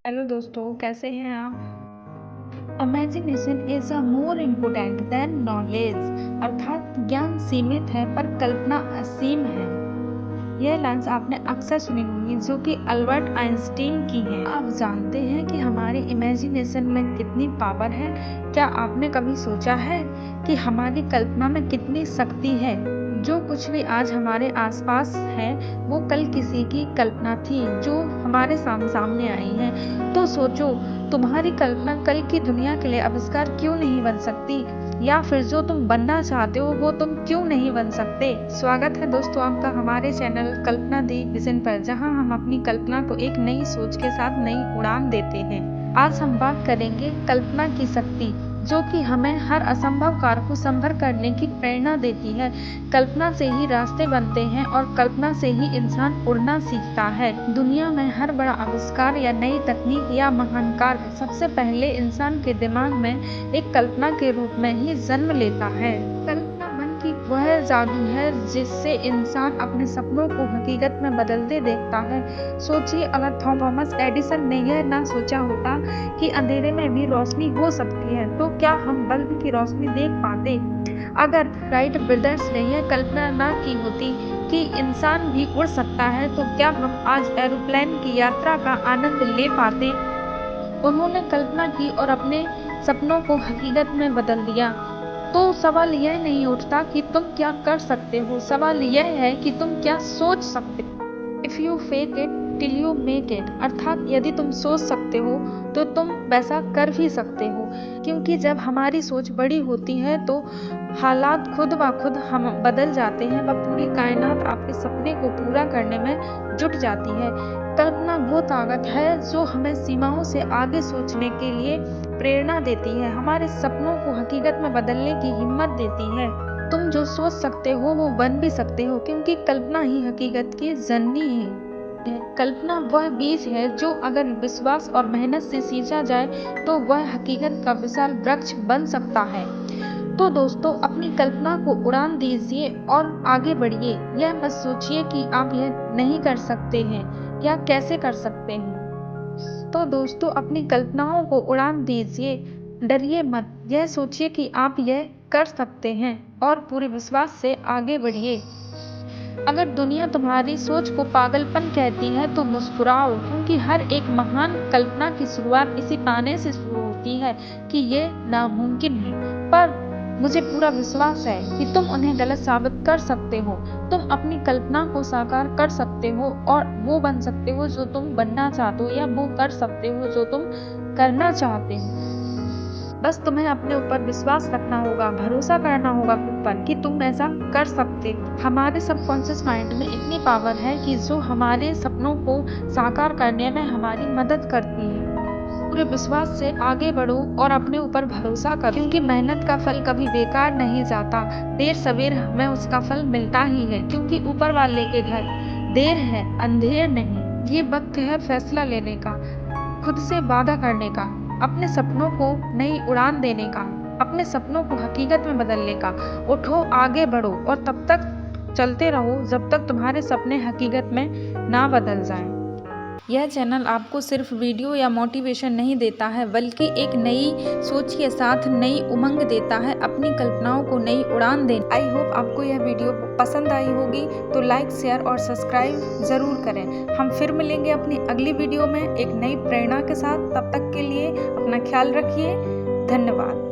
Hello दोस्तों, कैसे हैं आप? Imagination is a more important then knowledge. अर्थात ज्ञान सीमित है पर कल्पना असीम है। यह लाइन्स आपने अक्सर सुनी होंगी, जो कि अल्बर्ट आइंस्टीन की हैं। आप जानते हैं कि हमारी इमेजिनेशन में कितनी पावर है? क्या आपने कभी सोचा है कि हमारी कल्पना में कितनी शक्ति है? जो कुछ भी आज हमारे आसपास है वो कल किसी की कल्पना थी जो हमारे सामने आई है। तो सोचो, तुम्हारी कल्पना कल की दुनिया के लिए आविष्कार क्यों नहीं बन सकती, या फिर जो तुम बनना चाहते हो वो तुम क्यों नहीं बन सकते। स्वागत है दोस्तों आपका हमारे चैनल कल्पना दी विजन पर, जहां हम अपनी कल्पना को एक नई सोच के साथ नई उड़ान देते हैं। आज हम बात करेंगे कल्पना की शक्ति, जो कि हमें हर असंभव कार्य को संभव करने की प्रेरणा देती है। कल्पना से ही रास्ते बनते हैं और कल्पना से ही इंसान उड़ना सीखता है। दुनिया में हर बड़ा आविष्कार या नई तकनीक या महान कार्य सबसे पहले इंसान के दिमाग में एक कल्पना के रूप में ही जन्म लेता है। कल्पना मन की वह जादू है जिससे इंसान अपने सपनों को हकीकत में बदलते देखता है। सोचिए, अगर थॉमस एडिसन ने यह ना सोचा होता कि अंधेरे में भी रोशनी हो सकती है, तो क्या हम बल्ब की रोशनी देख पाते? अगर राइट ब्रदर्स ने यह कल्पना ना की होती कि इंसान भी उड़ सकता है, तो क्या हम आज एरोप्लेन की यात्रा का आनंद ले पाते? उन्होंने कल्पना की और अपने सपनों को हकीकत में बदल दिया। तो सवाल यह नहीं उठता कि तुम क्या कर सकते हो, सवाल यह है कि तुम क्या सोच सकते हो। If you fake it till you make it. अर्थात यदि तुम सोच सकते हो तो तुम वैसा कर भी सकते हो, क्योंकि जब हमारी सोच बड़ी होती है तो हालात खुद ब खुद हम बदल जाते हैं व पूरी कायनात आपके सपने को पूरा करने में जुट जाती है। कल्पना वो ताकत है जो हमें सीमाओं से आगे सोचने के लिए प्रेरणा देती है, हमारे सपनों को हकीकत में बदलने की हिम्मत देती है। तुम जो सोच सकते हो वो बन भी सकते हो, क्योंकि कल्पना ही हकीकत की जननी है। कल्पना वह बीज है जो अगर विश्वास और मेहनत से सींचा जाए तो वह हकीकत का विशाल वृक्ष बन सकता है। तो दोस्तों, अपनी कल्पना को उड़ान दीजिए और आगे बढ़िए। यह मत सोचिए कि आप यह नहीं कर सकते हैं या कैसे कर सकते हैं। तो दोस्तों, अपनी कल्पनाओं को उड़ान दीजिए, डरिए मत। यह सोचिए कि आप यह कर सकते हैं और पूरे विश्वास से आगे बढ़िए। अगर दुनिया तुम्हारी सोच को पागलपन कहती है तो मुस्कुराओ, क्योंकि हर एक महान कल्पना की शुरुआत इसी पाने से शुरू होती है कि ये नामुमकिन है, पर मुझे पूरा विश्वास है कि तुम उन्हें गलत साबित कर सकते हो। तुम अपनी कल्पना को साकार कर सकते हो और वो बन सकते हो जो तुम बनना चाहते हो, या वो कर सकते हो जो तुम करना चाहते हो। बस तुम्हें अपने ऊपर विश्वास रखना होगा, भरोसा करना होगा खुद पर कि तुम ऐसा कर सकते हो। हमारे सबकॉन्शियस माइंड में इतनी पावर है कि जो हमारे सपनों को साकार करने में हमारी मदद करती है। पूरे विश्वास से आगे बढ़ो और अपने ऊपर भरोसा करो, क्योंकि मेहनत का फल कभी बेकार नहीं जाता। देर सवेर हमें उसका फल मिलता ही है, क्योंकि ऊपर वाले के घर देर है, अंधेर नहीं। ये वक्त है फैसला लेने का, खुद से वादा करने का, अपने सपनों को नई उड़ान देने का, अपने सपनों को हकीकत में बदलने का। उठो, आगे बढ़ो और तब तक चलते रहो जब तक तुम्हारे सपने हकीकत में ना बदल जाएं। यह चैनल आपको सिर्फ वीडियो या मोटिवेशन नहीं देता है, बल्कि एक नई सोच के साथ नई उमंग देता है, अपनी कल्पनाओं को नई उड़ान देने। आई होप आपको यह वीडियो पसंद आई होगी, तो लाइक, शेयर और सब्सक्राइब ज़रूर करें। हम फिर मिलेंगे अपनी अगली वीडियो में एक नई प्रेरणा के साथ। तब तक के लिए अपना ख्याल रखिए। धन्यवाद।